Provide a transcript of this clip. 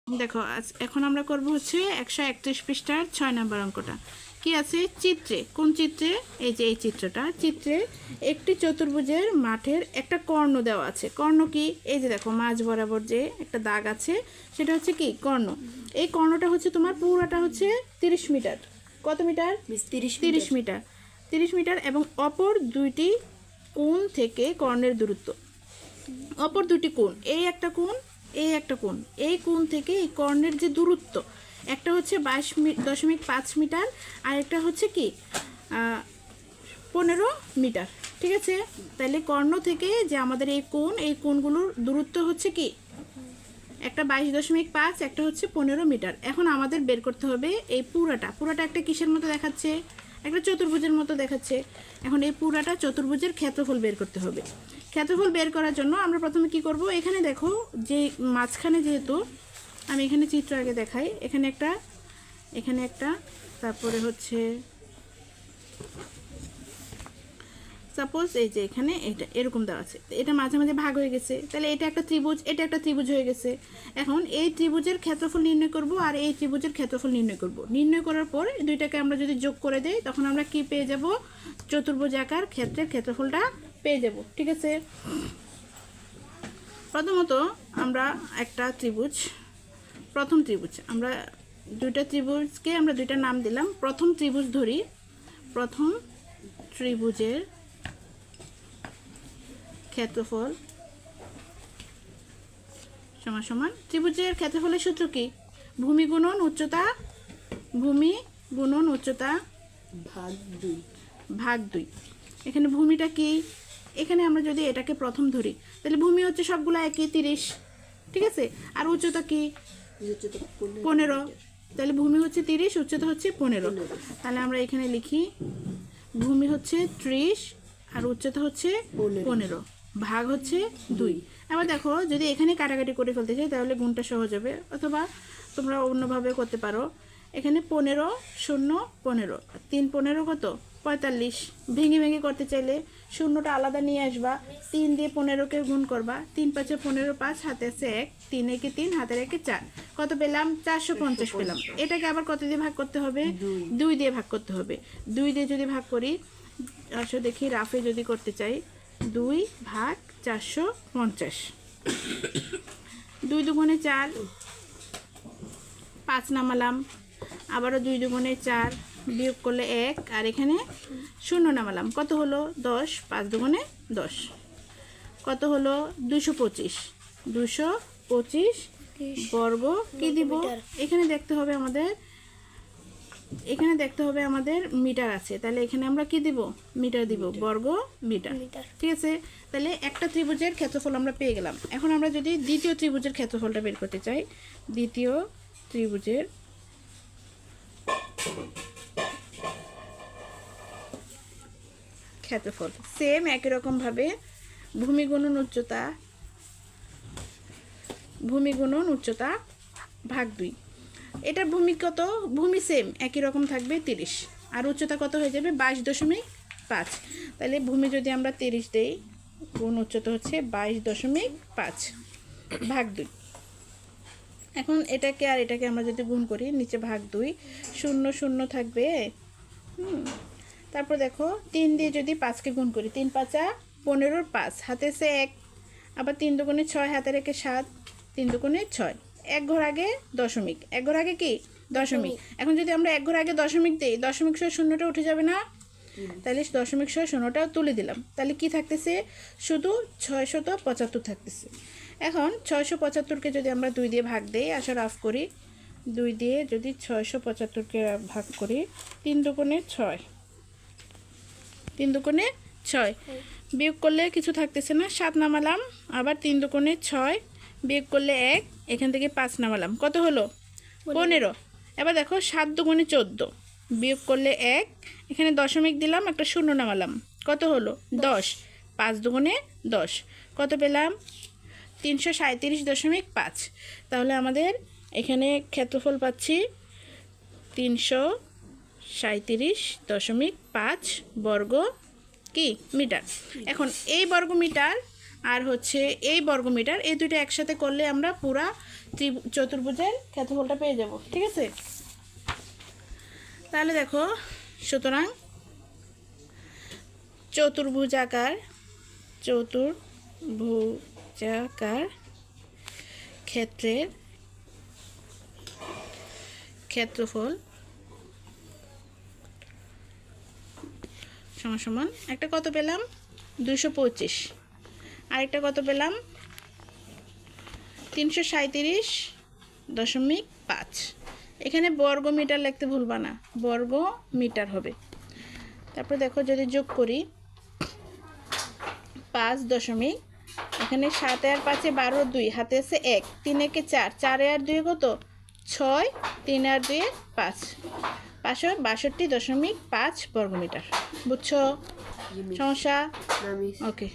দেখো এখন আমরা করব হচ্ছে 131 পৃষ্ঠার 6 নম্বর অঙ্কটা। কি আছে চিত্রে, কোন চিত্রে? এই যে এই চিত্রটা, চিত্রে একটি চতুর্ভুজের মাঠের একটা কর্ণ দেওয়া আছে। কর্ণ কি? এই যে দেখো মাঝ বরাবর যে একটা দাগ আছে সেটা হচ্ছে কি কর্ণ। এই কর্ণটা হচ্ছে তোমার পুরোটা হচ্ছে 30 মিটার। কত মিটার? 30 মিটার। 30 মিটার এবং অপর দুইটি কোণ থেকে কর্ণের দূরত্ব। অপর দুটি কোণ, এই একটা কোণ, এই একটা কোণ, এই কোণ থেকে এই কর্ণের যে দূরত্ব, একটা হচ্ছে 22.5 মিটার আর একটা হচ্ছে কি 15 মিটার। ঠিক আছে, তাহলে কর্ণ থেকে যে আমাদের এই কোণ, এই কোণগুলোর দূরত্ব হচ্ছে কি একটা 22.5, একটা হচ্ছে 15 মিটার। এখন আমাদের বের করতে হবে এই পুরাটা একটা কিসের মতো দেখাচ্ছে? একটা চতুর্ভুজের মতো দেখাচ্ছে। এখন এই পুরাটা চতুর্ভুজের ক্ষেত্রফল বের করতে হবে। ক্ষেত্রফল বের করার জন্য আমরা প্রথমে কি করব, এখানে দেখো যে মাঝখানে যেহেতু আমি এখানে চিত্র আগে দেখাই, এখানে একটা তারপরে হচ্ছে সাপোজ এই যে এখানে এটা এরকম দেওয়া আছে, এটা মাঝে মাঝে ভাগ হয়ে গেছে, তাহলে এটা একটা ত্রিভুজ, এটা একটা ত্রিভুজ হয়ে গেছে। এখন এই ত্রিভুজের ক্ষেত্রফল নির্ণয় করব আর এই ত্রিভুজের ক্ষেত্রফল নির্ণয় করব। নির্ণয় করার পর দুইটাকে আমরা যদি যোগ করে দেই তখন আমরা কি পেয়ে যাব? চতুর্ভুজাকার ক্ষেত্রের ক্ষেত্রফলটা পেয়ে যাব। ঠিক আছে, প্রথমত আমরা একটা ত্রিভুজ, প্রথম ত্রিভুজ, আমরা দুইটা ত্রিভুজকে আমরা দুইটা নাম দিলাম। প্রথম ত্রিভুজ ধরি, প্রথম ত্রিভুজের ক্ষেত্রফল সমান সমান ত্রিভুজের ক্ষেত্রফলের সূত্র কি? ভূমি গুণন উচ্চতা, ভূমি গুণন উচ্চতা ভাগ 2। এখানে ভূমিটা কি? এখানে আমরা যদি এটাকে প্রথম ধরি তাহলে ভূমি হচ্ছে সবগুলো একই 30। ঠিক আছে, আর উচ্চতা কি? 15। তাহলে ভূমি হচ্ছে 30, উচ্চতা হচ্ছে 15। তাহলে আমরা এখানে লিখি ভূমি হচ্ছে 30 আর উচ্চতা হচ্ছে 15, ভাগ হচ্ছে 2। এবার দেখো যদি এখানে কাটাকাটি করে ফেলতে চাই তাহলে গুণটা সহজ হবে, অথবা তোমরা অন্যভাবে করতে পারো। এখানে 15 0 15, 3 15 কত? 45। ভেঙে ভেঙে করতে চাইলে শূন্যটা আলাদা নিয়ে আসবা, 3 দিয়ে 15কে গুণ করবা, 3 5 15, 5 হাতে আছে 1, 3 একে 3, হাতের একে 4, কত পেলাম? 450 পেলাম। এটাকে আবার কত দিয়ে ভাগ করতে হবে? 2 দিয়ে ভাগ করতে হবে। 2 দিয়ে যদি ভাগ করি, আসো দেখি রাফে যদি করতে চাই, 2 ভাগ 450, 2 দুগুণে 4, 5 নামালাম, আবারও 2 দুগুণে 4, বিয়োগ করলে 1, আর এখানে 0 নামালাম, কত হলো? 10, 5 দুগুণে 10, কত হলো? 225। 225 বর্গ কি দিব? এখানে দেখতে হবে আমাদের, এখানে দেখতে হবে আমাদের মিটার আছে, তাহলে এখানে আমরা কি দিব? মিটার দিব, বর্গ মিটার। ঠিক আছে, তাহলে একটা ত্রিভুজের ক্ষেত্রফল আমরা পেয়ে গেলাম। এখন আমরা যদি দ্বিতীয় ত্রিভুজের ক্ষেত্রফলটা বের করতে চাই, দ্বিতীয় ত্রিভুজের ক্ষেত্রফল সেম একই রকম ভাবে ভূমি গুণন উচ্চতা, ভূমি গুণন উচ্চতা ভাগ 2। এটা ভূমি কত? ভূমি সেম একই রকম থাকবে 30, আর উচ্চতা কত হয়ে যাবে? 22.5। তাহলে ভূমি যদি আমরা 30 দেই, গুণ উচ্চতা হচ্ছে 22.5 ভাগ 2। এখন এটাকে আর এটাকে আমরা যদি গুণ করি, নিচে ভাগ 2, 0 0 থাকবে। তারপর দেখো 3 দিয়ে যদি 5কে গুণ করি, 3 5 15, 5 হাতে সে 1, আবার 3 দুগুণে 6, হাতে রেখে 7, 3 দুগুণে 6, 1 ঘর আগে দশমিক, 1 ঘর আগে কি? দশমিক। এখন যদি আমরা 1 ঘর আগে দশমিক দিই, দশমিক সহ শূন্যটা উঠে যাবে না? তাহলে দশমিক সহ শূন্যটাও তুলে দিলাম, তাহলে কি থাকতেছে? শুধু 675 থাকতেছে। এখন 675কে যদি আমরা 2 দিয়ে ভাগ দিই, আসা রাফ করি, 2 দিয়ে যদি 675কে ভাগ করি, 3 দুগুণে 6, 3 দুগুণে 6, বিয়োগ করলে কিছু থাকতেছে না, 7 নামালাম, আবার 3 দুগুণে 6, বিয়োগ করলে 1, এখান থেকে 5 নামালাম, কত হলো? 15। এবার দেখো 7 দুগুণে 14, বিয়োগ করলে 1, এখানে দশমিক দিলাম, একটা 0 নামালাম, কত হলো? 10, 5 দুগুণে 10, কত পেলাম? 337.5। তাহলে আমাদের এখানে ক্ষেত্রফল পাচ্ছি 337.5 বর্গ কি মিটার। এখন এই বর্গ মিটার আর হচ্ছে এই বর্গমিটার, এই দুইটা একসাথে করলে আমরা পুরা চতুর্ভুজের ক্ষেত্রফলটা পেয়ে যাব। ঠিক আছে, তাহলে দেখো, সুতরাং চতুর্ভুজাকার ক্ষেত্রের ক্ষেত্রফল সমান একটা কত পেলাম 225, আরেকটা কত পেলাম 337.5। এখানে বর্গ মিটার লিখতে ভুলবা না, বর্গ মিটার হবে। তারপর দেখো যদি যোগ করি 5 দশমিক, এখানে 7 আর 5 12, 2 হাতে আছে 1, 3 একে 4, 4 আর 2 কত 6, 3 আর 2 5, 562.5 বর্গমিটার। বুঝছো সমস্যা? ওকে।